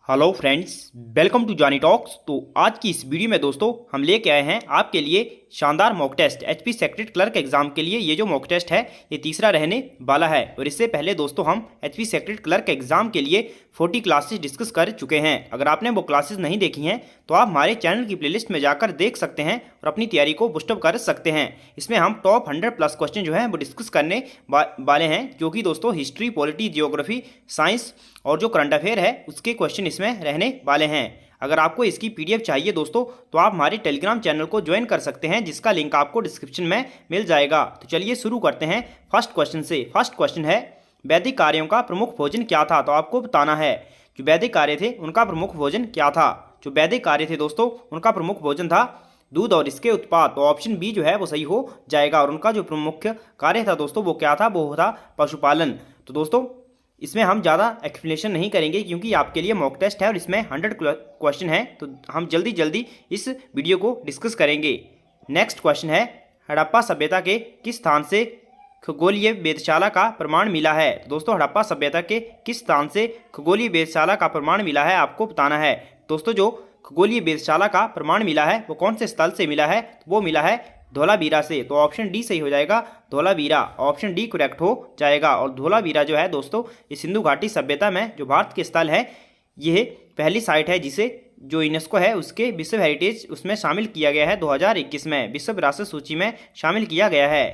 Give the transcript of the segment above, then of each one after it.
Hello friends, welcome to Johnny Talks. तो आज की इस वीडियो में दोस्तों हम लेके आए हैं आपके लिए शानदार mock test HP secretary clerk exam के लिए। ये जो मॉक टेस्ट है ये तीसरा रहने वाला है और इससे पहले दोस्तों हम एचपी सेक्रेटरी क्लर्क एग्जाम के लिए 40 क्लासेस डिस्कस कर चुके हैं। अगर आपने वो क्लासेस नहीं देखी हैं तो आप हमारे चैनल की प्लेलिस्ट में जाकर देख सकते हैं और अपनी तैयारी को बूस्टअप कर सकते हैं। इसमें हम टॉप 100+ क्वेश्चन जो हैं वो डिस्कस करने वाले हैं, जो कि दोस्तों हिस्ट्री, पॉलिटी, जियोग्राफी, साइंस और जो करंट अफेयर है उसके क्वेश्चन इसमें रहने वाले हैं। अगर आपको इसकी पीडीएफ चाहिए दोस्तों तो आप हमारे टेलीग्राम चैनल को ज्वाइन कर सकते हैं, जिसका लिंक आपको डिस्क्रिप्शन में मिल जाएगा। तो चलिए शुरू करते हैं फर्स्ट क्वेश्चन से। फर्स्ट क्वेश्चन है, वैदिक कार्यों का प्रमुख भोजन क्या था? तो आपको बताना है जो वैदिक कार्य थे उनका प्रमुख भोजन क्या था। जो वैदिक कार्य थे दोस्तों उनका प्रमुख भोजन था दूध और इसके उत्पाद। तो ऑप्शन बी जो है वो सही हो जाएगा। और उनका जो प्रमुख कार्य था दोस्तों वो क्या था? वो था पशुपालन। तो दोस्तों इसमें हम ज़्यादा एक्सप्लेनेशन नहीं करेंगे क्योंकि आपके लिए मॉक टेस्ट है और इसमें 100 क्वेश्चन है, तो हम जल्दी इस वीडियो को डिस्कस करेंगे। नेक्स्ट क्वेश्चन है, हड़प्पा सभ्यता के किस स्थान से खगोलीय वेधशाला का प्रमाण मिला है? तो दोस्तों हड़प्पा सभ्यता के किस स्थान से खगोलीय वेधशाला का प्रमाण मिला है आपको बताना है। दोस्तों जो खगोलीय वेधशाला का प्रमाण मिला है वो कौन से स्थल से मिला है? वो मिला है धौलावीरा से। तो ऑप्शन डी सही हो जाएगा, धौलावीरा। ऑप्शन डी करेक्ट हो जाएगा। और धौलावीरा जो है दोस्तों ये सिंधु घाटी सभ्यता में जो भारत के स्थल है, यह पहली साइट है जिसे जो यूनेस्को है उसके विश्व हेरिटेज उसमें शामिल किया गया है। 2021 में विश्व विरासत सूची में शामिल किया गया है।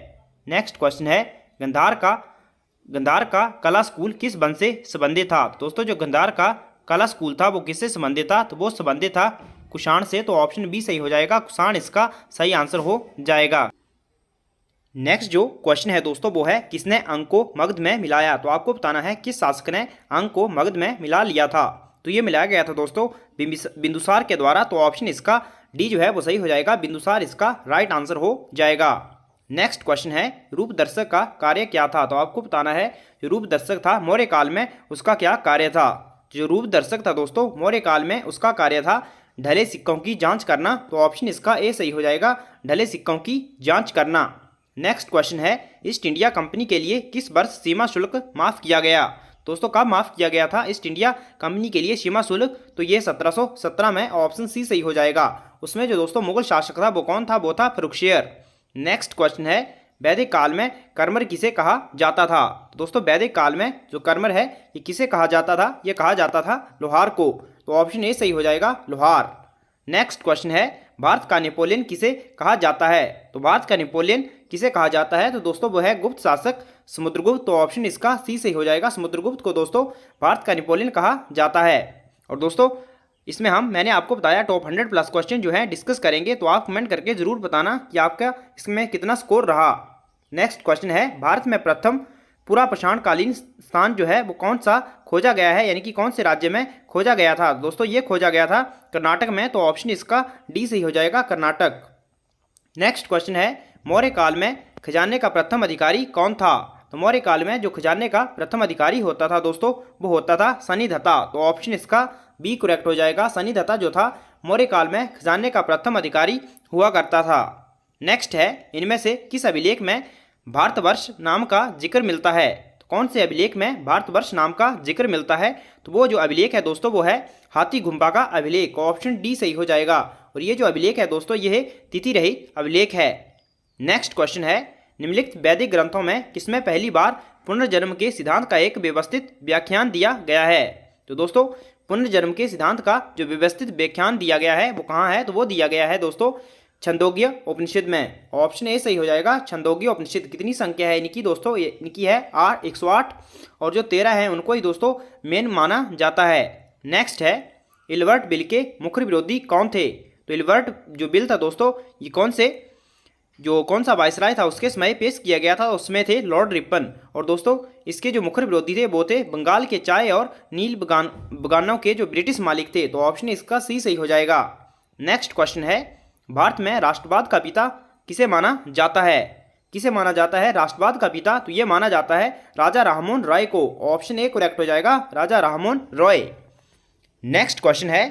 नेक्स्ट क्वेश्चन है, गंधार का कला स्कूल किस वन से संबंधित था? दोस्तों जो गंधार का कला स्कूल था वो किससे संबंधित था? तो वो संबंधित था कुषाण से। तो ऑप्शन बी सही हो जाएगा, कुषाण इसका सही आंसर हो जाएगा। नेक्स्ट जो क्वेश्चन है दोस्तों वो है, किसने अंक को मगध में मिलाया? तो आपको बताना है किस शासक ने अंक को मगध में मिला लिया था। तो ये मिलाया गया था दोस्तों बिंदुसार के द्वारा। तो ऑप्शन इसका डी जो है वो सही हो जाएगा, बिंदुसार इसका राइट आंसर हो जाएगा। नेक्स्ट क्वेश्चन है, रूप दर्शक का कार्य क्या था? तो आपको बताना है जो रूप दर्शक था मौर्य काल में उसका क्या कार्य था। जो रूप दर्शक था दोस्तों मौर्य काल में उसका कार्य था ढले सिक्कों की जांच करना। तो ऑप्शन इसका ए सही हो जाएगा, ढले सिक्कों की जांच करना। नेक्स्ट क्वेश्चन है, ईस्ट इंडिया कंपनी के लिए किस वर्ष सीमा शुल्क माफ किया गया? दोस्तों कब माफ किया गया था ईस्ट इंडिया कंपनी के लिए सीमा शुल्क? तो ये 1717 में। ऑप्शन सी सही हो जाएगा। उसमें जो दोस्तों मुगल शासक था वो कौन था? वो था फर्रुखशियर। नेक्स्ट क्वेश्चन है, वैदिक काल में कर्मर किसे कहा जाता था? दोस्तों वैदिक काल में जो कर्मर है ये किसे कहा जाता था? ये कहा जाता था लोहार को। तो ऑप्शन ए सही हो जाएगा, लोहार। नेक्स्ट क्वेश्चन है, भारत का नेपोलियन किसे कहा जाता है? तो भारत का नेपोलियन किसे कहा जाता है? तो दोस्तों वो है गुप्त शासक समुद्रगुप्त। तो ऑप्शन इसका सी सही हो जाएगा, समुद्रगुप्त को दोस्तों भारत का नेपोलियन कहा जाता है। और दोस्तों इसमें मैंने आपको बताया टॉप 100+ क्वेश्चन जो है डिस्कस करेंगे, तो आप कमेंट करके जरूर बताना कि आपका इसमें कितना स्कोर रहा। नेक्स्ट क्वेश्चन है, भारत में प्रथम पूरा प्रशांतकालीन स्थान जो है वो कौन सा खोजा गया है, यानी कि कौन से राज्य में खोजा गया था? दोस्तों ये खोजा गया था कर्नाटक में। तो ऑप्शन इसका डी सही हो जाएगा, कर्नाटक। नेक्स्ट क्वेश्चन है, मौर्य काल में खजाने का प्रथम अधिकारी कौन था? तो मौर्य काल में जो खजाने का प्रथम अधिकारी होता था दोस्तों वो होता था शनिदत्ता। तो ऑप्शन इसका बी करेक्ट हो जाएगा, शनिदत्ता जो था मौर्य काल में खजाने का प्रथम अधिकारी हुआ करता था। नेक्स्ट है, इनमें से किस अभिलेख में भारतवर्ष नाम का जिक्र मिलता है? तो कौन से अभिलेख में भारतवर्ष नाम का जिक्र मिलता है? तो वो जो अभिलेख है दोस्तों वो है हाथी गुम्बा का अभिलेख। ऑप्शन डी सही हो जाएगा। और ये जो अभिलेख है दोस्तों ये तिथि रहित अभिलेख है। नेक्स्ट क्वेश्चन है, निम्नलिखित वैदिक ग्रंथों में किसमें पहली बार पुनर्जन्म के सिद्धांत का एक व्यवस्थित व्याख्यान दिया गया है? तो दोस्तों पुनर्जन्म के सिद्धांत का जो व्यवस्थित व्याख्यान दिया गया है वो कहाँ है? तो वो दिया गया है दोस्तों छंदोग्य उपनिषद में। ऑप्शन ए सही हो जाएगा, छंदोग्य उपनिषद। कितनी संख्या है इनकी दोस्तों? इनकी है 108 और जो 13 है उनको ही दोस्तों मेन माना जाता है। नेक्स्ट है, इल्बर्ट बिल के मुख्य विरोधी कौन थे? तो इल्बर्ट जो बिल था दोस्तों ये कौन सा वायसराय था उसके समय पेश किया गया था? उसमें थे लॉर्ड रिपन। और दोस्तों इसके जो मुख्य विरोधी थे वो थे बंगाल के चाय और नील बगानों के जो ब्रिटिश मालिक थे। तो ऑप्शन इसका सी सही हो जाएगा। नेक्स्ट क्वेश्चन है, भारत में राष्ट्रवाद का पिता किसे माना जाता है? किसे माना जाता है राष्ट्रवाद का पिता? तो ये माना जाता है राजा राममोहन रॉय को। ऑप्शन ए करेक्ट हो जाएगा, राजा राममोहन रॉय। नेक्स्ट क्वेश्चन है,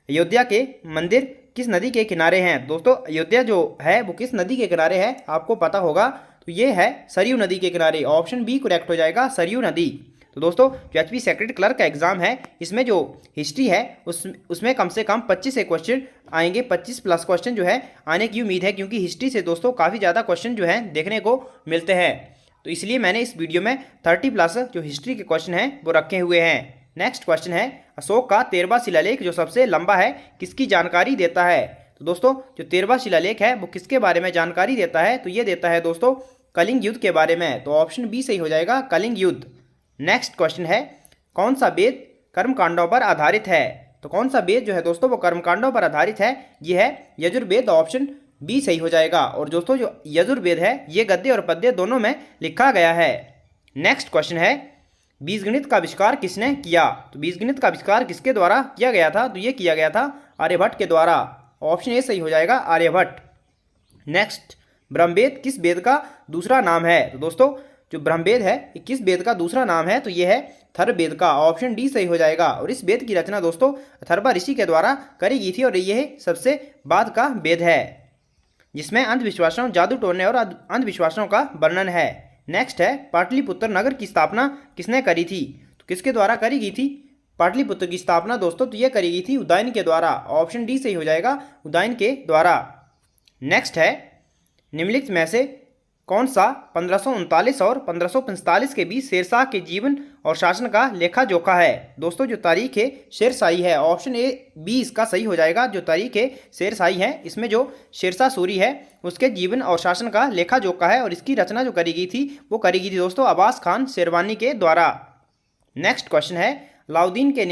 अयोध्या के मंदिर किस नदी के किनारे हैं? दोस्तों अयोध्या जो है वो किस नदी के किनारे है आपको पता होगा। तो ये है सरयू नदी के किनारे। ऑप्शन बी करेक्ट हो जाएगा, सरयू नदी। तो दोस्तों जो एचपी सेक्रेटरी क्लर्क का एग्जाम है इसमें जो हिस्ट्री है उसमें कम से कम 25 से क्वेश्चन आएंगे, 25 प्लस क्वेश्चन जो है आने की उम्मीद है, क्योंकि हिस्ट्री से दोस्तों काफ़ी ज़्यादा क्वेश्चन जो है देखने को मिलते हैं। तो इसलिए मैंने इस वीडियो में 30 प्लस जो हिस्ट्री के क्वेश्चन हैं वो रखे हुए हैं। नेक्स्ट क्वेश्चन है, अशोक का 13वां शिलालेख जो सबसे लंबा है किसकी जानकारी देता है? तो दोस्तों जो 13वां शिलालेख है वो किसके बारे में जानकारी देता है? तो ये देता है दोस्तों कलिंग युद्ध के बारे में। तो ऑप्शन बी सही हो जाएगा, कलिंग युद्ध। नेक्स्ट क्वेश्चन है, कौन सा वेद कर्मकांडों पर आधारित है? तो कौन सा वेद जो है दोस्तों वो कर्मकांडों पर आधारित है? ये है यजुर्वेद। ऑप्शन बी सही हो जाएगा। और दोस्तों जो यजुर्वेद है ये गद्य और पद्य दोनों में लिखा गया है। नेक्स्ट क्वेश्चन है, बीजगणित का आविष्कार किसने किया? तो बीजगणित का आविष्कार किसके द्वारा किया गया था? तो ये किया गया था आर्यभट्ट के द्वारा। ऑप्शन ए सही हो जाएगा, आर्यभट्ट। नेक्स्ट, ब्रह्मवेद किस वेद का दूसरा नाम है? तो दोस्तों जो ब्रह्मवेद है ये किस वेद का दूसरा नाम है? तो ये है अथर्ववेद का। ऑप्शन डी सही हो जाएगा। और इस वेद की रचना दोस्तों अथर्वा ऋषि के द्वारा करी गई थी और यह सबसे बाद का वेद है जिसमें अंधविश्वासों, जादू टोने और अंधविश्वासों का वर्णन है। नेक्स्ट है, पाटलिपुत्र नगर की स्थापना किसने करी थी? तो किसके द्वारा करी गई थी पाटलिपुत्र की स्थापना दोस्तों? तो यह करी गई थी उदयन के द्वारा। ऑप्शन डी सही हो जाएगा, उदयन के द्वारा। नेक्स्ट है, निम्नलिखित में से कौन सा 1539 और 1545 के बीच शेरशाह के जीवन और शासन का लेखा जोखा है? दोस्तों जो तारीख है शेरशाही है। ऑप्शन ए बी इसका सही हो जाएगा। जो तारीख है शेरशाही है इसमें जो शेरशाह सूरी है उसके जीवन और शासन का लेखा जोखा है और इसकी रचना जो करी गई थी वो करी गई थी दोस्तों अब्बास खान शेरवानी के द्वारा। नेक्स्ट क्वेश्चन है, अलाउद्दीन के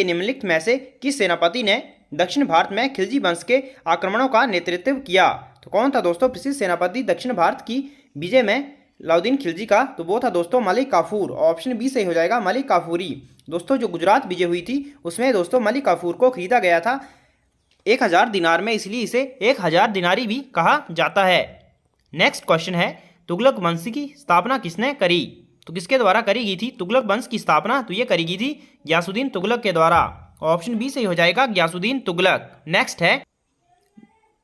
निम्नलिखित में से किस सेनापति ने दक्षिण भारत में खिलजी वंश के आक्रमणों का नेतृत्व किया? तो कौन था दोस्तों प्रसिद्ध सेनापति दक्षिण भारत की विजय में अलाउद्दीन खिलजी का? तो वो था दोस्तों मलिक काफूर। ऑप्शन बी सही हो जाएगा, मलिक काफूरी। दोस्तों जो गुजरात विजय हुई थी उसमें दोस्तों मलिक काफूर को खरीदा गया था 1000 दिनार में, इसलिए इसे 1000 दिनारी भी कहा जाता है। नेक्स्ट क्वेश्चन है, तुगलक वंश की स्थापना किसने करी? तो किसके द्वारा करी गई थी तुगलक वंश की स्थापना? तो ये करी गई थी गयासुद्दीन तुगलक के द्वारा। ऑप्शन बी सही हो जाएगा, गयासुद्दीन तुगलक। नेक्स्ट है,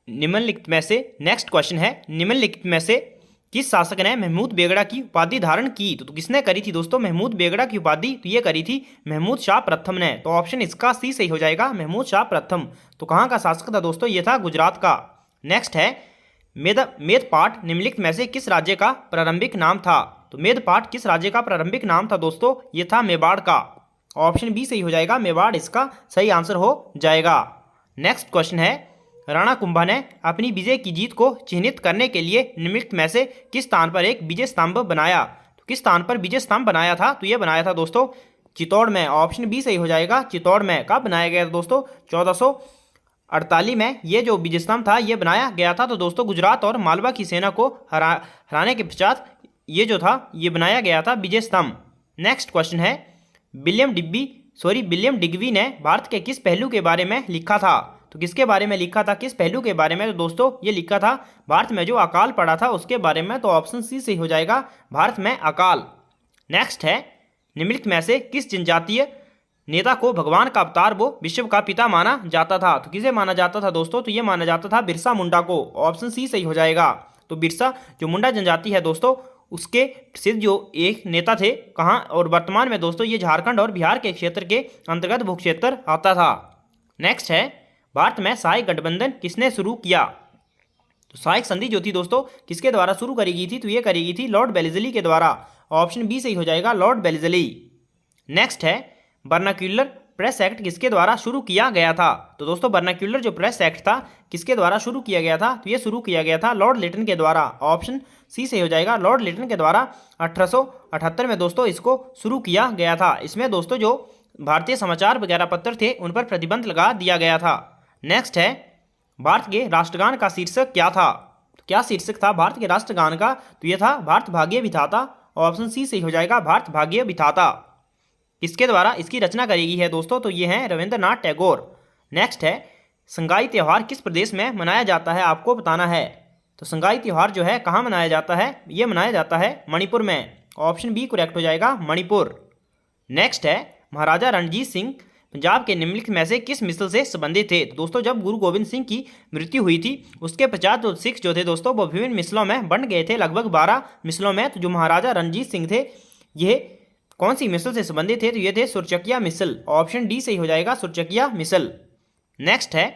निम्नलिखित में से नेक्स्ट क्वेश्चन है, निम्नलिखित में से किस शासक ने महमूद बेगड़ा की उपाधि धारण की? तो किसने करी थी दोस्तों महमूद बेगड़ा की उपाधि? तो ये करी थी महमूद शाह प्रथम ने। तो ऑप्शन इसका सी सही हो जाएगा, महमूद शाह प्रथम। तो कहाँ का शासक था दोस्तों? ये था गुजरात का। नेक्स्ट है, मेदपाट निम्नलिखित में से किस राज्य का प्रारंभिक नाम था? तो मेदपाट किस राज्य का प्रारंभिक नाम था दोस्तों? ये था मेवाड़ का। ऑप्शन बी सही हो जाएगा, मेवाड़ इसका सही आंसर हो जाएगा। नेक्स्ट क्वेश्चन है, राणा कुंभा ने अपनी विजय की जीत को चिन्हित करने के लिए निम्नलिखित में से किस स्थान पर एक विजय स्तंभ बनाया? तो किस स्थान पर विजय स्तंभ बनाया था? तो यह बनाया था दोस्तों चित्तौड़ में। ऑप्शन बी सही हो जाएगा, चित्तौड़ में। कब बनाया गया था दोस्तों? 1448 में ये जो विजय स्तंभ था ये बनाया गया था। तो दोस्तों गुजरात और मालवा की सेना को हराने के पश्चात ये जो था ये बनाया गया था विजय स्तंभ। नेक्स्ट क्वेश्चन है, विलियम डिग्बी ने भारत के किस पहलू के बारे में लिखा था? तो किसके बारे में लिखा था, किस पहलू के बारे में? तो दोस्तों ये लिखा था भारत में जो अकाल पड़ा था उसके बारे में। तो ऑप्शन सी सही हो जाएगा, भारत में अकाल। नेक्स्ट है, निम्नलिखित में से किस जनजातीय नेता को भगवान का अवतार वो विश्व का पिता माना जाता था? तो किसे माना जाता था दोस्तों? तो ये माना जाता था बिरसा मुंडा को। ऑप्शन सी सही हो जाएगा। तो बिरसा जो मुंडा जनजाति है दोस्तों उसके प्रसिद्ध जो एक नेता थे, कहाँ और वर्तमान में दोस्तों ये झारखंड और बिहार के क्षेत्र के अंतर्गत भू क्षेत्र आता था। नेक्स्ट है, भारत में सहायक गठबंधन किसने शुरू किया? तो सहायक संधि जो थी दोस्तों किसके द्वारा शुरू करी गई थी? तो ये करी गई थी लॉर्ड वेलेस्ली के द्वारा। ऑप्शन बी सही हो जाएगा, लॉर्ड वेलेस्ली। नेक्स्ट है, वर्नाक्यूलर प्रेस एक्ट किसके द्वारा शुरू किया गया था? तो दोस्तों वर्नाक्यूलर जो प्रेस एक्ट था किसके द्वारा शुरू किया गया था? तो ये शुरू किया गया था लॉर्ड लिटन के द्वारा। ऑप्शन सी सही हो जाएगा, लॉर्ड लिटन के द्वारा 1878 में दोस्तों इसको शुरू किया गया था। इसमें दोस्तों जो भारतीय समाचार वगैरह पत्र थे उन पर प्रतिबंध लगा दिया गया था। नेक्स्ट है, भारत के राष्ट्रगान का शीर्षक क्या था? तो क्या शीर्षक था भारत के राष्ट्रगान का? तो यह था भारत भाग्य विधाता। ऑप्शन सी सही हो जाएगा, भारत भाग्य विधाता। किसके द्वारा इसकी रचना करी गई है दोस्तों? तो ये है रविंद्रनाथ टैगोर। नेक्स्ट है, संगाई त्यौहार किस प्रदेश में मनाया जाता है? आपको बताना है। तो संगाई त्यौहार जो है कहाँ मनाया जाता है? ये मनाया जाता है मणिपुर में। ऑप्शन बी करेक्ट हो जाएगा, मणिपुर। नेक्स्ट है, महाराजा रणजीत सिंह पंजाब के निम्नलिखित में से किस मिसल से संबंधित थे? तो दोस्तों जब गुरु गोविंद सिंह की मृत्यु हुई थी उसके पश्चात जो सिख जो थे दोस्तों वो विभिन्न मिसलों में बंट गए थे, लगभग 12 मिसलों में। तो जो महाराजा रणजीत सिंह थे ये कौन सी मिसल से संबंधित थे? तो ये थे सुरचकिया मिसल। ऑप्शन डी सही हो जाएगा, सुरचकिया मिसल। नेक्स्ट है,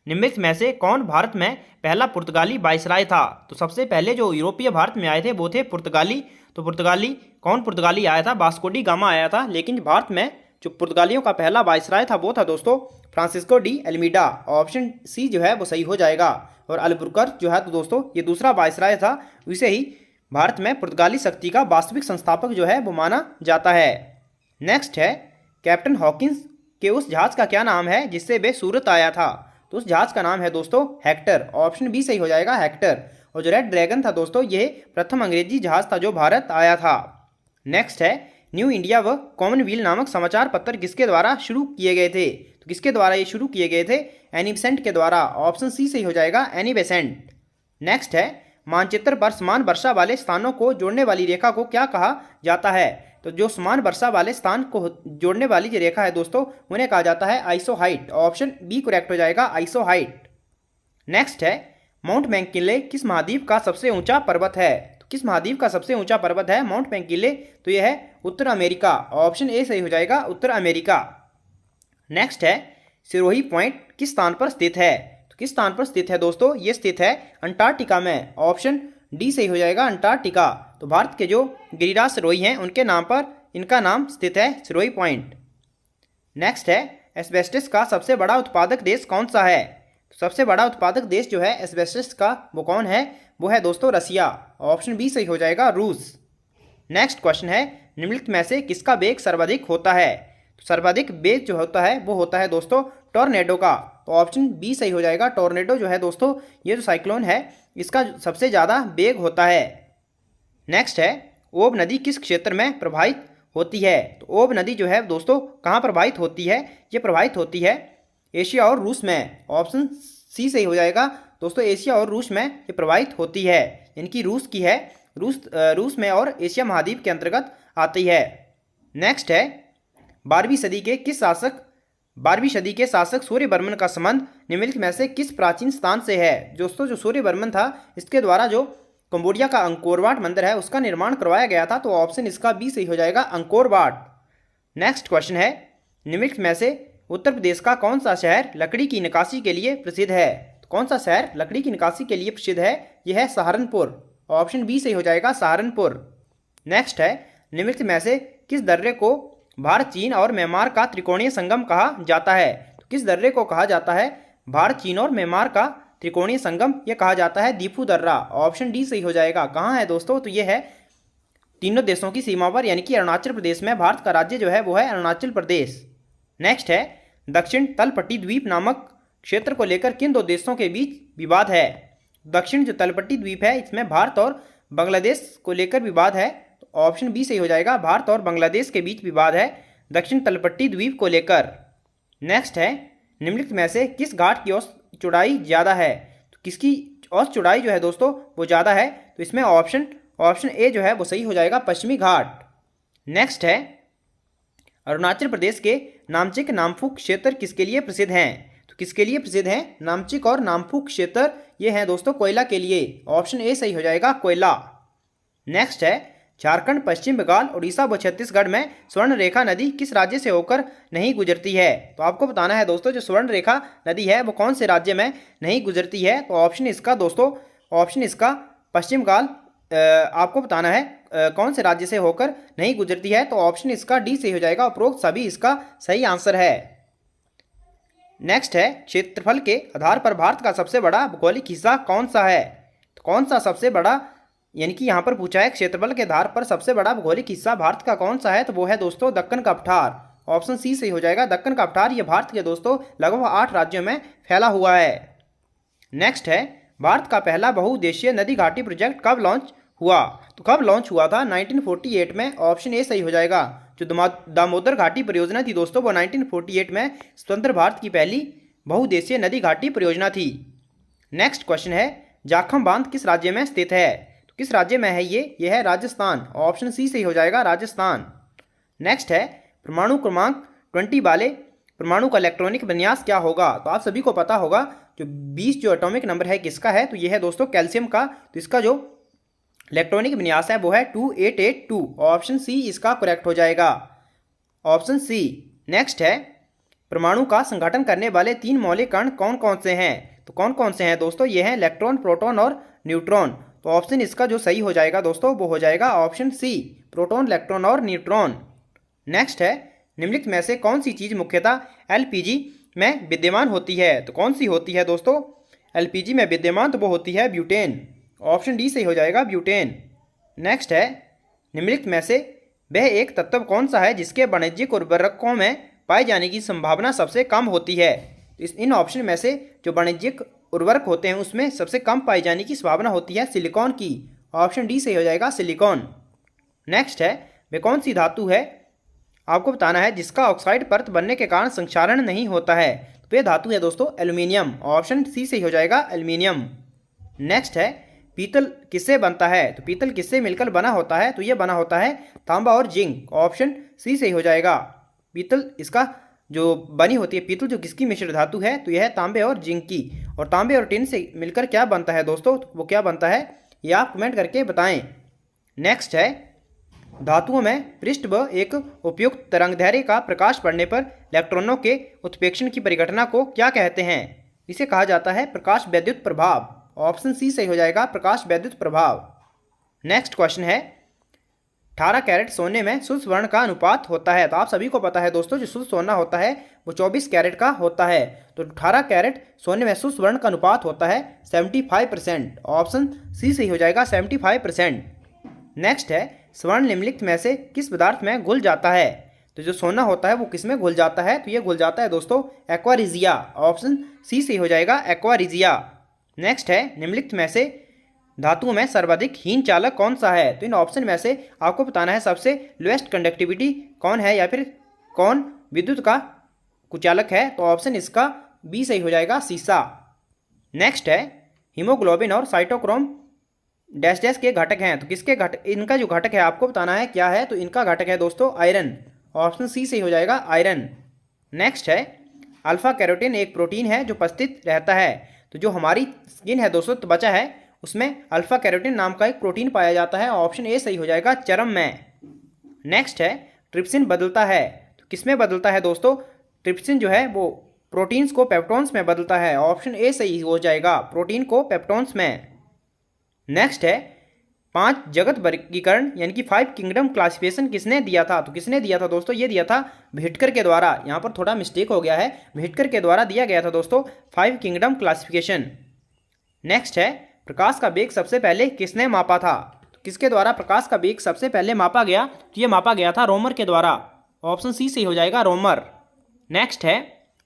निम्नलिखित में से कौन भारत में पहला पुर्तगाली वायसराय था? तो सबसे पहले जो यूरोपीय भारत में आए थे वो थे पुर्तगाली। तो पुर्तगाली कौन पुर्तगाली आया था? वास्को डी गामा आया था। लेकिन भारत में जो पुर्तगालियों का पहला वायसराय था वो था दोस्तों Francisco de Almeida. Option C जो है वो सही हो जाएगा। और अल्बुकर्क जो है तो दोस्तों ये दूसरा वायसराय था, इसे ही भारत में पुर्तगाली शक्ति का वास्तविक संस्थापक जो है वो माना जाता है। नेक्स्ट है, कैप्टन हॉकिंस के उस जहाज का क्या नाम है जिससे वे सूरत आया था? तो उस जहाज का नाम है दोस्तों हेक्टर। ऑप्शन बी सही हो जाएगा, हेक्टर। और जो रेड ड्रैगन था दोस्तों ये प्रथम अंग्रेजी जहाज था जो भारत आया था। नेक्स्ट है, न्यू इंडिया व कॉमनवेल्थ नामक समाचार पत्र किसके द्वारा शुरू किए गए थे? तो किसके द्वारा ये शुरू किए गए थे? एनी बेसेंट के द्वारा। ऑप्शन सी सही हो जाएगा, एनी बेसेंट। नेक्स्ट है, मानचित्र पर समान वर्षा वाले स्थानों को जोड़ने वाली रेखा को क्या कहा जाता है? तो जो समान वर्षा वाले स्थान को जोड़ने वाली जो रेखा है दोस्तों उन्हें कहा जाता है आइसोहाइट। ऑप्शन बी करेक्ट हो जाएगा, आइसोहाइट। नेक्स्ट है, माउंट मैककिनले किस महाद्वीप का सबसे ऊंचा पर्वत है? तो किस महाद्वीप का सबसे ऊंचा पर्वत है माउंट मैककिनले? तो यह है उत्तर अमेरिका। ऑप्शन ए सही हो जाएगा, उत्तर अमेरिका। नेक्स्ट है, सिरोही पॉइंट किस स्थान पर स्थित है? तो किस स्थान पर स्थित है दोस्तों? ये स्थित है अंटार्कटिका में। ऑप्शन डी सही हो जाएगा, अंटार्कटिका। तो भारत के जो गिरिराज सिरोही हैं उनके नाम पर इनका नाम स्थित है, सिरोही पॉइंट। नेक्स्ट है, एस्बेस्टस का सबसे बड़ा उत्पादक देश कौन सा है? तो सबसे बड़ा उत्पादक देश जो है एस्बेस्टस का वो कौन है? वो है दोस्तों रसिया। ऑप्शन बी सही हो जाएगा, रूस। नेक्स्ट क्वेश्चन है, निम्नलिखित में से किसका वेग सर्वाधिक होता है? तो सर्वाधिक वेग जो होता है वो होता है दोस्तों टॉर्नेडो का। तो ऑप्शन बी सही हो जाएगा, टॉर्नेडो जो है दोस्तों ये जो साइक्लोन है इसका सबसे ज़्यादा वेग होता है। नेक्स्ट है, ओब नदी किस क्षेत्र में प्रवाहित होती है? तो ओब नदी जो है दोस्तों कहाँ प्रवाहित होती है? ये प्रवाहित होती है एशिया और रूस में। ऑप्शन सी सही हो जाएगा दोस्तों, एशिया और रूस में ये प्रवाहित होती है। इनकी रूस की है, रूस में और एशिया महाद्वीप के अंतर्गत आती है। नेक्स्ट है, 12वीं सदी के शासक सूर्यवर्मन का संबंध निम्नलिखित में से किस प्राचीन स्थान से है? दोस्तों जो सूर्यवर्मन था इसके द्वारा जो कंबोडिया का अंकोर वाट मंदिर है उसका निर्माण करवाया गया था। तो ऑप्शन इसका बी सही हो जाएगा, अंकोर वाट। नेक्स्ट क्वेश्चन है, निम्नलिखित में से उत्तर प्रदेश का कौन सा शहर लकड़ी की निकासी के लिए प्रसिद्ध है? तो कौन सा शहर लकड़ी की निकासी के लिए प्रसिद्ध है? यह है सहारनपुर। ऑप्शन बी सही हो जाएगा, सहारनपुर। नेक्स्ट है, निम्नलिखित में से किस दर्रे को भारत, चीन और म्यांमार का त्रिकोणीय संगम कहा जाता है? तो किस दर्रे को कहा जाता है भारत, चीन और म्यांमार का त्रिकोणीय संगम? यह कहा जाता है दीफू दर्रा। ऑप्शन डी सही हो जाएगा। कहाँ है दोस्तों? तो यह है तीनों देशों की सीमा पर, यानी कि अरुणाचल प्रदेश में। भारत का राज्य जो है वो है अरुणाचल प्रदेश। नेक्स्ट है, दक्षिण तलपट्टी द्वीप नामक क्षेत्र को लेकर किन दो देशों के बीच विवाद है? दक्षिण जो तलपट्टी द्वीप है इसमें भारत और बांग्लादेश को लेकर विवाद है। तो ऑप्शन बी सही हो जाएगा, भारत और बांग्लादेश के बीच विवाद है दक्षिण तलपट्टी द्वीप को लेकर। नेक्स्ट है, निम्नलिखित में से किस घाट की औसत चौड़ाई ज़्यादा है? तो किसकी औसत चौड़ाई जो है दोस्तों वो ज़्यादा है? तो इसमें ऑप्शन ए जो है वो सही हो जाएगा, पश्चिमी घाट। नेक्स्ट है, अरुणाचल प्रदेश के नामचिक नामफुक क्षेत्र किसके लिए प्रसिद्ध हैं? तो किसके लिए प्रसिद्ध हैं नामचिक और नामफुक क्षेत्र? ये हैं दोस्तों कोयला के लिए। ऑप्शन ए सही हो जाएगा, कोयला। नेक्स्ट है, झारखंड, पश्चिम बंगाल, उड़ीसा व छत्तीसगढ़ में स्वर्ण रेखा नदी किस राज्य से होकर नहीं गुजरती है? तो आपको बताना है दोस्तों जो स्वर्ण रेखा नदी है वो कौन से राज्य में नहीं गुजरती है? तो ऑप्शन इसका दोस्तों पश्चिम बंगाल आपको बताना है कौन से राज्य से होकर नहीं गुजरती है। तो ऑप्शन इसका डी सही हो जाएगा, उपरोक्त सभी इसका सही आंसर है। नेक्स्ट है, क्षेत्रफल के आधार पर भारत का सबसे बड़ा भौगोलिक हिस्सा कौन सा है? तो कौन सा सबसे बड़ा, यानी कि यहाँ पर पूछा है क्षेत्रफल के आधार पर सबसे बड़ा भौगोलिक हिस्सा भारत का कौन सा है? तो वो है दोस्तों दक्कन का पठार। ऑप्शन सी सही हो जाएगा, दक्कन का पठार। ये भारत के दोस्तों लगभग 8 राज्यों में फैला हुआ है। नेक्स्ट है, भारत का पहला बहुउद्देशीय नदी घाटी प्रोजेक्ट कब लॉन्च हुआ? तो कब लॉन्च हुआ था? 1948 में। ऑप्शन ए सही हो जाएगा। जो दामोदर घाटी परियोजना थी दोस्तों वो 1948 में स्वतंत्र भारत की पहली बहुउद्देशीय नदी घाटी परियोजना थी। नेक्स्ट क्वेश्चन है, जाखम बांध किस राज्य में स्थित है? तो किस राज्य में है ये है राजस्थान। ऑप्शन सी सही हो जाएगा, राजस्थान। नेक्स्ट है, परमाणु क्रमांक 20 वाले परमाणु का इलेक्ट्रॉनिक विन्यास क्या होगा? तो आप सभी को पता होगा जो 20 जो एटॉमिक नंबर है किसका है, तो ये है दोस्तों कैल्शियम का। तो इसका जो इलेक्ट्रॉनिक विन्यास है वो है 2882। ऑप्शन सी इसका करेक्ट हो जाएगा, ऑप्शन सी। नेक्स्ट है, परमाणु का संगठन करने वाले 3 मौलिक कण कौन कौन से हैं? तो कौन कौन से हैं दोस्तों? ये हैं इलेक्ट्रॉन, प्रोटॉन और न्यूट्रॉन। तो ऑप्शन इसका जो सही हो जाएगा दोस्तों वो हो जाएगा ऑप्शन सी, प्रोटॉन, इलेक्ट्रॉन और न्यूट्रॉन। नेक्स्ट है, निम्नलिखित में से कौन सी चीज़ मुख्यतः एलपीजी में विद्यमान होती है? तो कौन सी होती है दोस्तों एलपीजी में विद्यमान? तो वो होती है ब्यूटेन। ऑप्शन डी सही हो जाएगा, ब्यूटेन। नेक्स्ट है, निम्नलिखित में से वह एक तत्व कौन सा है जिसके वाणिज्यिक उर्वरकों में पाए जाने की संभावना सबसे कम होती है? इन ऑप्शन में से जो वाणिज्यिक उर्वरक होते हैं उसमें सबसे कम पाई जाने की संभावना होती है सिलिकॉन की। ऑप्शन डी सही हो जाएगा, सिलिकॉन। नेक्स्ट है, वह कौन सी धातु है आपको बताना है जिसका ऑक्साइड परत बनने के कारण संक्षारण नहीं होता है? तो यह धातु है दोस्तों एल्यूमिनियम। ऑप्शन सी सही हो जाएगा, एल्यूमिनियम। नेक्स्ट है, पीतल किससे बनता है? तो पीतल किससे मिलकर बना होता है? तो यह बना होता है तांबा और जिंक। ऑप्शन सी सही हो जाएगा। पीतल इसका जो बनी होती है, पीतल जो किसकी मिश्र धातु है? तो यह है तांबे और जिंक की। और तांबे और टिन से मिलकर क्या बनता है दोस्तों? तो वो क्या बनता है ये आप कमेंट करके बताएं। नेक्स्ट है, धातुओं में पृष्ठ व एक उपयुक्त तरंगदैर्घ्य का प्रकाश पड़ने पर इलेक्ट्रॉनों के उत्प्रेक्षण की परिघटना को क्या कहते हैं? इसे कहा जाता है प्रकाश वैद्युत प्रभाव। ऑप्शन सी सही हो जाएगा, प्रकाश वैद्युत प्रभाव। नेक्स्ट क्वेश्चन है, 18 कैरेट सोने में शुद्ध स्वर्ण का अनुपात होता है? तो आप सभी को पता है दोस्तों जो शुद्ध सोना होता है वो 24 कैरेट का होता है। तो 18 कैरेट सोने में शुद्ध स्वर्ण का अनुपात होता है 75%। ऑप्शन सी सही हो जाएगा, 75%। नेक्स्ट है, स्वर्ण निम्नलिखित में से किस पदार्थ में घुल जाता है? तो जो सोना होता है वो किस में घुल जाता है? तो ये घुल जाता है दोस्तों एक्वा रिजिया। ऑप्शन सी सही हो जाएगा, एक्वा रिजिया। नेक्स्ट है, निम्नलिखित में से धातुओं में सर्वाधिक हीन चालक कौन सा है? तो इन ऑप्शन में से आपको बताना है सबसे लोएस्ट कंडक्टिविटी कौन है या फिर कौन विद्युत का कुचालक है? तो ऑप्शन इसका बी सही हो जाएगा, सीसा। नेक्स्ट है, हीमोग्लोबिन और साइटोक्रोम डैश डैश के घटक हैं। तो किसके घटक, इनका जो घटक है आपको बताना है क्या है? तो इनका घटक है दोस्तों आयरन। ऑप्शन सी सही हो जाएगा, आयरन। नेक्स्ट है, अल्फा कैरोटीन एक प्रोटीन है जो उपस्थित रहता है। तो जो हमारी स्किन है दोस्तों त्वचा है उसमें अल्फा कैरोटीन नाम का एक प्रोटीन पाया जाता है। ऑप्शन ए सही हो जाएगा, चर्म में। नेक्स्ट है, ट्रिप्सिन बदलता है। तो किसमें बदलता है दोस्तों? ट्रिप्सिन जो है वो प्रोटीन्स को पेप्टोन्स में बदलता है। ऑप्शन ए सही हो जाएगा, प्रोटीन को पेप्टोन्स में। नेक्स्ट है, 5 जगत वर्गीकरण यानी कि 5 किंगडम क्लासिफिकेशन किसने दिया था? तो किसने दिया था दोस्तों? ये दिया था भेटकर के द्वारा। यहाँ पर थोड़ा मिस्टेक हो गया है, भेटकर के द्वारा दिया गया था दोस्तों 5 किंगडम क्लासिफिकेशन। नेक्स्ट है, प्रकाश का वेग सबसे पहले किसने मापा था? तो किसके द्वारा प्रकाश का वेग सबसे पहले मापा गया? तो ये मापा गया था रोमर के द्वारा। ऑप्शन सी सही हो जाएगा, रोमर। नेक्स्ट है,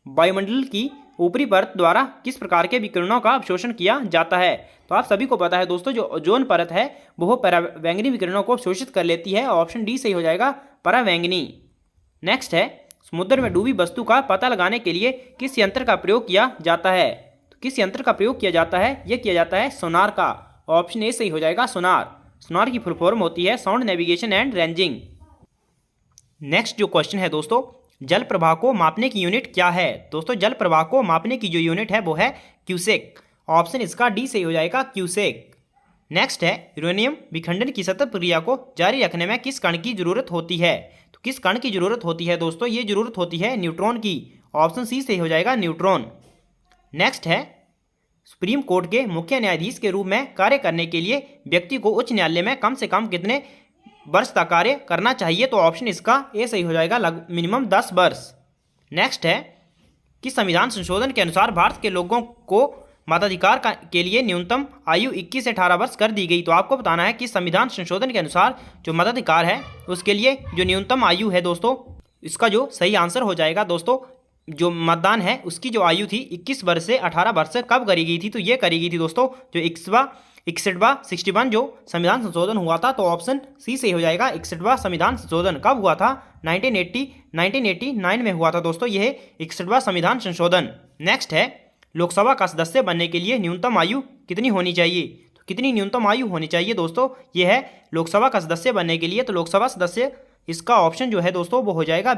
वायुमंडल की ऊपरी परत द्वारा किस प्रकार के विकिरणों का अवशोषण किया जाता है? तो आप सभी को पता है दोस्तों जो ओजोन परत है वो परावैंगनी विकिरणों को अवशोषित कर लेती है। ऑप्शन डी सही हो जाएगा, परावैंगनी। नेक्स्ट है, समुद्र में डूबी वस्तु का पता लगाने के लिए किस यंत्र का प्रयोग किया जाता है? तो किस यंत्र का प्रयोग किया जाता है? यह किया जाता है सोनार का। ऑप्शन ए सही हो जाएगा, सोनार। सोनार की फुल फॉर्म होती है sound navigation and ranging. Next जो क्वेश्चन है दोस्तों, जल प्रवाह को मापने की यूनिट क्या है? दोस्तों जल प्रवाह को मापने की जो यूनिट है वो है क्यूसेक। ऑप्शन इसका डी सही हो जाएगा, क्यूसेक। नेक्स्ट है, यूरेनियम विखंडन की सतत प्रक्रिया को जारी रखने में किस कण की जरूरत होती है? तो किस कण की जरूरत होती है दोस्तों? ये जरूरत होती है न्यूट्रॉन की। ऑप्शन सी सही हो जाएगा, न्यूट्रॉन। नेक्स्ट है, सुप्रीम कोर्ट के मुख्य न्यायाधीश के रूप में कार्य करने के लिए व्यक्ति को उच्च न्यायालय में कम से कम कितने वर्ष तक कार्य करना चाहिए? तो ऑप्शन इसका ए सही हो जाएगा, मिनिमम 10 वर्ष। नेक्स्ट है, कि संविधान संशोधन के अनुसार भारत के लोगों को मताधिकार के लिए न्यूनतम आयु 21 से 18 वर्ष कर दी गई। तो आपको बताना है कि संविधान संशोधन के अनुसार जो मताधिकार है उसके लिए जो न्यूनतम आयु है दोस्तों, इसका जो सही आंसर हो जाएगा दोस्तों, जो मतदान है उसकी जो आयु थी 21 वर्ष से 18 वर्ष से कब करी गई थी? तो ये करी गई थी दोस्तों जो 61 जो संविधान संशोधन हुआ था। तो ऑप्शन सी से हो जाएगा, 61वां संविधान संशोधन कब हुआ था? 1989 में हुआ था दोस्तों यह 61वां संविधान संशोधन। नेक्स्ट है, लोकसभा का सदस्य बनने के लिए न्यूनतम आयु कितनी होनी चाहिए? तो कितनी न्यूनतम आयु होनी चाहिए दोस्तों? यह है लोकसभा का सदस्य बनने के लिए। तो लोकसभा सदस्य इसका ऑप्शन जो है दोस्तों वो हो जाएगा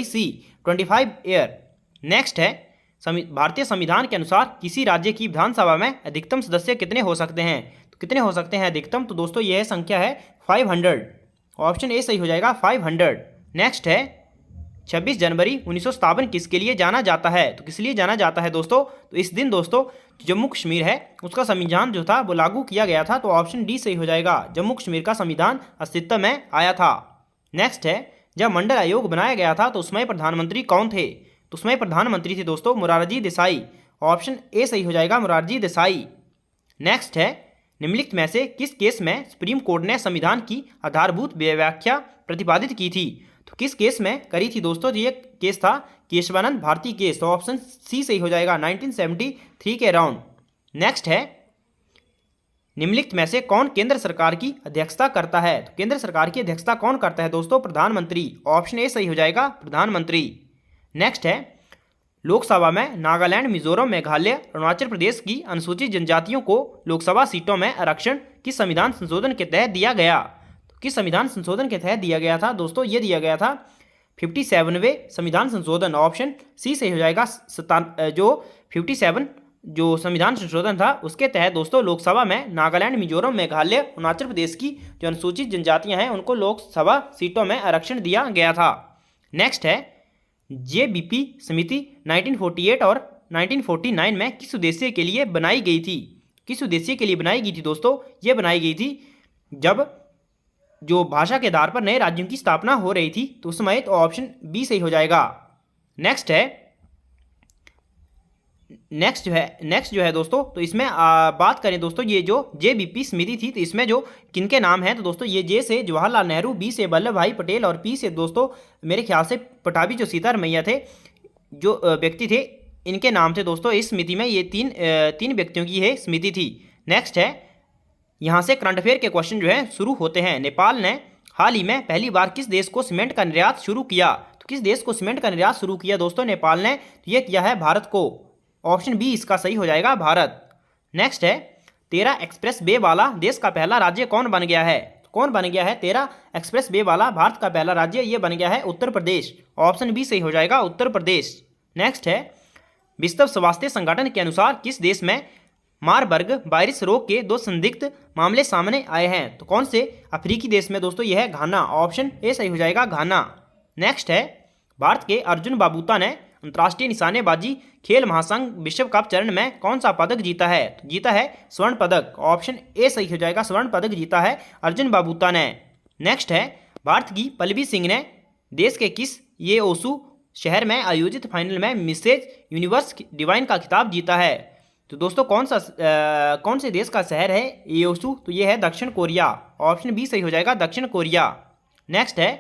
सी 25 ईयर। नेक्स्ट है भारतीय संविधान के अनुसार किसी राज्य की विधानसभा में अधिकतम सदस्य कितने हो सकते हैं? तो कितने हो सकते हैं अधिकतम? तो दोस्तों यह संख्या है 500। ऑप्शन ए सही हो जाएगा 500। नेक्स्ट है 26 जनवरी 1957 किसके लिए जाना जाता है? तो किस लिए जाना जाता है दोस्तों? तो इस दिन दोस्तों जम्मू कश्मीर है उसका संविधान जो था वो लागू किया गया था। तो ऑप्शन डी सही हो जाएगा, जम्मू कश्मीर का संविधान अस्तित्व में आया था। नेक्स्ट है जब मंडल आयोग बनाया गया था तो उसमें प्रधानमंत्री कौन थे? तो उसमें प्रधानमंत्री थे दोस्तों मोरारजी देसाई। ऑप्शन ए सही हो जाएगा, मोरारजी देसाई। नेक्स्ट है निम्नलिखित में से किस केस में सुप्रीम कोर्ट ने संविधान की आधारभूत व्याख्या प्रतिपादित की थी? तो किस केस में करी थी दोस्तों? ये केस था केशवानंद भारती केस। तो ऑप्शन सी सही हो जाएगा, 1973 के अराउंड। नेक्स्ट है निम्नलिखित में से कौन केंद्र सरकार की अध्यक्षता करता है? तो केंद्र सरकार की अध्यक्षता कौन करता है दोस्तों? प्रधानमंत्री। ऑप्शन ए सही हो जाएगा, प्रधानमंत्री। नेक्स्ट है लोकसभा में नागालैंड, मिजोरम, मेघालय, अरुणाचल प्रदेश की अनुसूचित जनजातियों को लोकसभा सीटों में आरक्षण किस संविधान संशोधन के तहत दिया गया? तो किस संविधान संशोधन के तहत दिया गया था दोस्तों? ये दिया गया था 57वें संविधान संशोधन। ऑप्शन सी सही हो जाएगा, जो 57 जो संविधान संशोधन था उसके तहत दोस्तों लोकसभा में नागालैंड, मिजोरम, मेघालय, अरुणाचल प्रदेश की जो अनुसूचित जनजातियां हैं उनको लोकसभा सीटों में आरक्षण दिया गया था। नेक्स्ट है जेबीपी समिति 1948 और 1949 में किस उद्देश्य के लिए बनाई गई थी? किस उद्देश्य के लिए बनाई गई थी दोस्तों? ये बनाई गई थी जब जो भाषा के आधार पर नए राज्यों की स्थापना हो रही थी तो उस समय। तो ऑप्शन बी सही हो जाएगा। नेक्स्ट जो है दोस्तों, तो इसमें बात करें दोस्तों ये जो जेबीपी समिति थी तो इसमें जो किनके नाम हैं? तो दोस्तों ये जे से जवाहरलाल नेहरू, बी से वल्लभ भाई पटेल और पी से दोस्तों मेरे ख्याल से पटाभी जो सीतारमैया थे जो व्यक्ति थे इनके नाम थे दोस्तों इस समिति में। ये तीन व्यक्तियों की यह समिति थी। नेक्स्ट है यहाँ से करंट अफेयर के क्वेश्चन जो है शुरू होते हैं। नेपाल ने हाल ही में पहली बार किस देश को सीमेंट का निर्यात शुरू किया? तो किस देश को सीमेंट का निर्यात शुरू किया दोस्तों नेपाल ने? तो यह किया है भारत को। ऑप्शन बी इसका सही हो जाएगा, भारत। नेक्स्ट है 13 एक्सप्रेस वे वाला देश का पहला राज्य कौन बन गया है? कौन बन गया है 13 एक्सप्रेस वे वाला भारत का पहला राज्य? ये बन गया है उत्तर प्रदेश। ऑप्शन बी सही हो जाएगा, उत्तर प्रदेश। नेक्स्ट है विश्व स्वास्थ्य संगठन के अनुसार किस देश में मारबर्ग वायरस रोग के 2 संदिग्ध मामले सामने आए हैं? तो कौन से अफ्रीकी देश में दोस्तों? यह है घाना। ऑप्शन ए सही हो जाएगा, घाना। नेक्स्ट है भारत के अर्जुन बाबूता ने अंतर्राष्ट्रीय निशानेबाजी खेल महासंघ विश्व कप चरण में कौन सा पदक जीता है? तो जीता है स्वर्ण पदक। ऑप्शन ए सही हो जाएगा, स्वर्ण पदक जीता है अर्जुन बाबूता ने। नेक्स्ट है भारत की पल्लवी सिंह ने देश के किस ये ओसू शहर में आयोजित फाइनल में मिसेज यूनिवर्स डिवाइन का खिताब जीता है? तो दोस्तों कौन से देश का शहर है एओसू? तो ये है दक्षिण कोरिया। ऑप्शन बी सही हो जाएगा, दक्षिण कोरिया। नेक्स्ट है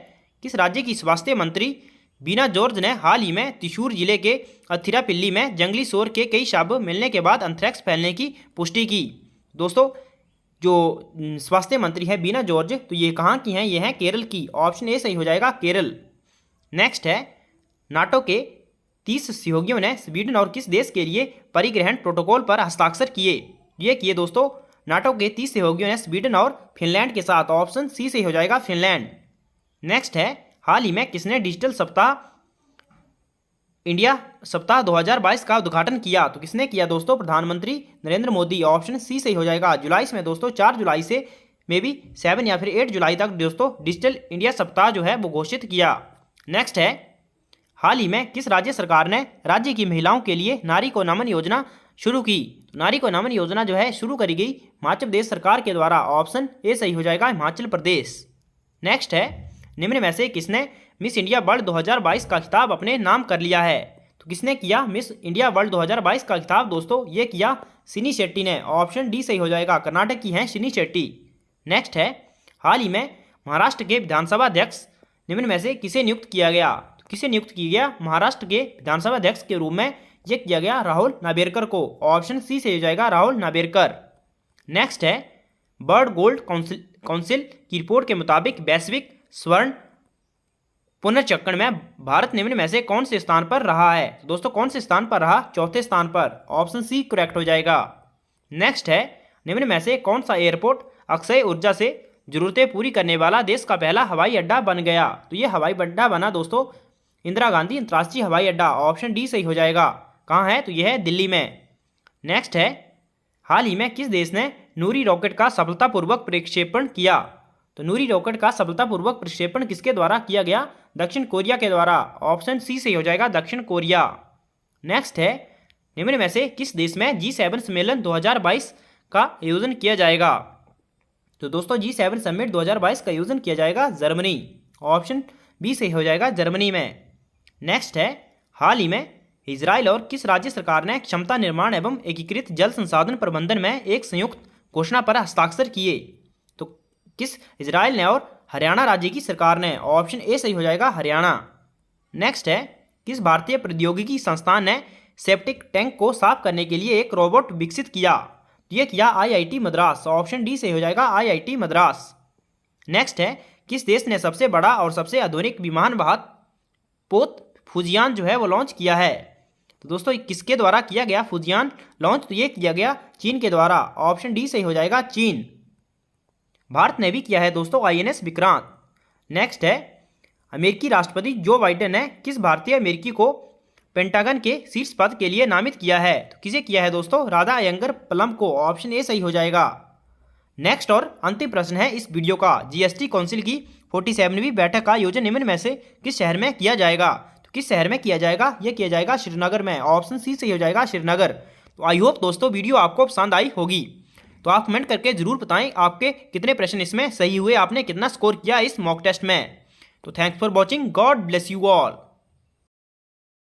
किस राज्य की स्वास्थ्य मंत्री बीना जॉर्ज ने हाल ही में त्रिशूर जिले के अथिरापिल्ली में जंगली सूअर के कई शव मिलने के बाद एंथ्रेक्स फैलने की पुष्टि की? दोस्तों जो स्वास्थ्य मंत्री है बीना जॉर्ज तो ये कहाँ की हैं? ये हैं केरल की। ऑप्शन ए सही हो जाएगा, केरल। नेक्स्ट है नाटो के 30 सहयोगियों ने स्वीडन और किस देश के लिए परिग्रहण प्रोटोकॉल पर हस्ताक्षर किए? ये किए दोस्तों नाटो के 30 सहयोगियों ने स्वीडन और फिनलैंड के साथ। ऑप्शन सी से हो जाएगा, फिनलैंड। नेक्स्ट है हाल ही में किसने डिजिटल इंडिया सप्ताह 2022 का उद्घाटन किया? तो किसने किया दोस्तों? प्रधानमंत्री नरेंद्र मोदी। ऑप्शन सी सही हो जाएगा, जुलाई में दोस्तों 4 जुलाई से मे बी 7 या फिर 8 जुलाई तक दोस्तों डिजिटल इंडिया सप्ताह जो है वो घोषित किया। नेक्स्ट है हाल ही में किस राज्य सरकार ने राज्य की महिलाओं के लिए नारी को नमन योजना शुरू की? नारी को नमन योजना जो है शुरू करी गई हिमाचल प्रदेश सरकार के द्वारा। ऑप्शन ए सही हो जाएगा, हिमाचल प्रदेश। नेक्स्ट है निम्न में से किसने मिस इंडिया वर्ल्ड 2022 का खिताब अपने नाम कर लिया है? तो किसने किया मिस इंडिया वर्ल्ड 2022 का खिताब दोस्तों? ये किया सिनी शेट्टी ने। ऑप्शन डी सही हो जाएगा, कर्नाटक की हैं सिनी शेट्टी। नेक्स्ट है हाल ही में महाराष्ट्र के विधानसभा अध्यक्ष निम्न में से किसे नियुक्त किया गया? तो किसे नियुक्त किया गया महाराष्ट्र के विधानसभा अध्यक्ष के रूप में? ये किया गया राहुल नार्वेकर को। ऑप्शन सी से हो जाएगा, राहुल नार्वेकर। नेक्स्ट है बर्ड गोल्ड काउंसिल की रिपोर्ट के मुताबिक वैश्विक स्वर्ण पुनर्चक्रण में भारत निम्न में से कौन से स्थान पर रहा है? दोस्तों कौन से स्थान पर रहा? चौथे स्थान पर। ऑप्शन सी करेक्ट हो जाएगा। नेक्स्ट है निम्न में से कौन सा एयरपोर्ट अक्षय ऊर्जा से जरूरतें पूरी करने वाला देश का पहला हवाई अड्डा बन गया? तो ये हवाई अड्डा बना दोस्तों इंदिरा गांधी अंतर्राष्ट्रीय हवाई अड्डा, ऑप्शन डी सही हो जाएगा। कहाँ है? तो यह है दिल्ली में। नेक्स्ट है, हाल ही में किस देश ने नूरी रॉकेट का सफलतापूर्वक प्रक्षेपण किया? तो नूरी रॉकेट का सफलतापूर्वक प्रक्षेपण किसके द्वारा किया गया? दक्षिण कोरिया के द्वारा, ऑप्शन सी सही हो जाएगा, दक्षिण कोरिया। नेक्स्ट है, निम्न में से किस देश में G7 सम्मेलन 2022 का आयोजन किया जाएगा? तो दोस्तों G7 समिट 2022 का आयोजन किया जाएगा जर्मनी, ऑप्शन बी सही हो जाएगा, जर्मनी में। नेक्स्ट है, हाल ही में इजराइल और किस राज्य सरकार ने क्षमता निर्माण एवं एकीकृत जल संसाधन प्रबंधन में एक संयुक्त घोषणा पर हस्ताक्षर किए? तो किस इजराइल ने और हरियाणा राज्य की सरकार ने, ऑप्शन ए सही हो जाएगा, हरियाणा। नेक्स्ट है, किस भारतीय प्रौद्योगिकी संस्थान ने सेप्टिक टैंक को साफ करने के लिए एक रोबोट विकसित किया? तो यह किया IIT मद्रास, ऑप्शन डी सही हो जाएगा, IIT मद्रास। नेक्स्ट है, किस देश ने सबसे बड़ा और सबसे आधुनिक विमान वाहक पोत फुजियान जो है वो लॉन्च किया है? तो दोस्तों किसके द्वारा किया गया फुजियान लॉन्च? तो ये किया गया चीन के द्वारा, ऑप्शन डी सही हो जाएगा, चीन। भारत ने भी किया है दोस्तों INS विक्रांत। नेक्स्ट है, अमेरिकी राष्ट्रपति जो बाइडेन ने किस भारतीय अमेरिकी को पेंटागन के शीर्ष पद के लिए नामित किया है? तो किसे किया है दोस्तों? राधा अयंगर प्लम को, ऑप्शन ए सही हो जाएगा। नेक्स्ट और अंतिम प्रश्न है इस वीडियो का, GST काउंसिल की 47वीं बैठक का आयोजन निम्न में से किस शहर में किया जाएगा? तो किस शहर में किया जाएगा? यह किया जाएगा श्रीनगर में, ऑप्शन सी सही हो जाएगा, श्रीनगर। तो आई होप दोस्तों वीडियो आपको पसंद आई होगी। तो आप कमेंट करके जरूर बताएं आपके कितने प्रश्न इसमें सही हुए, आपने कितना स्कोर किया इस मॉक टेस्ट में। तो thanks for watching, God bless you all.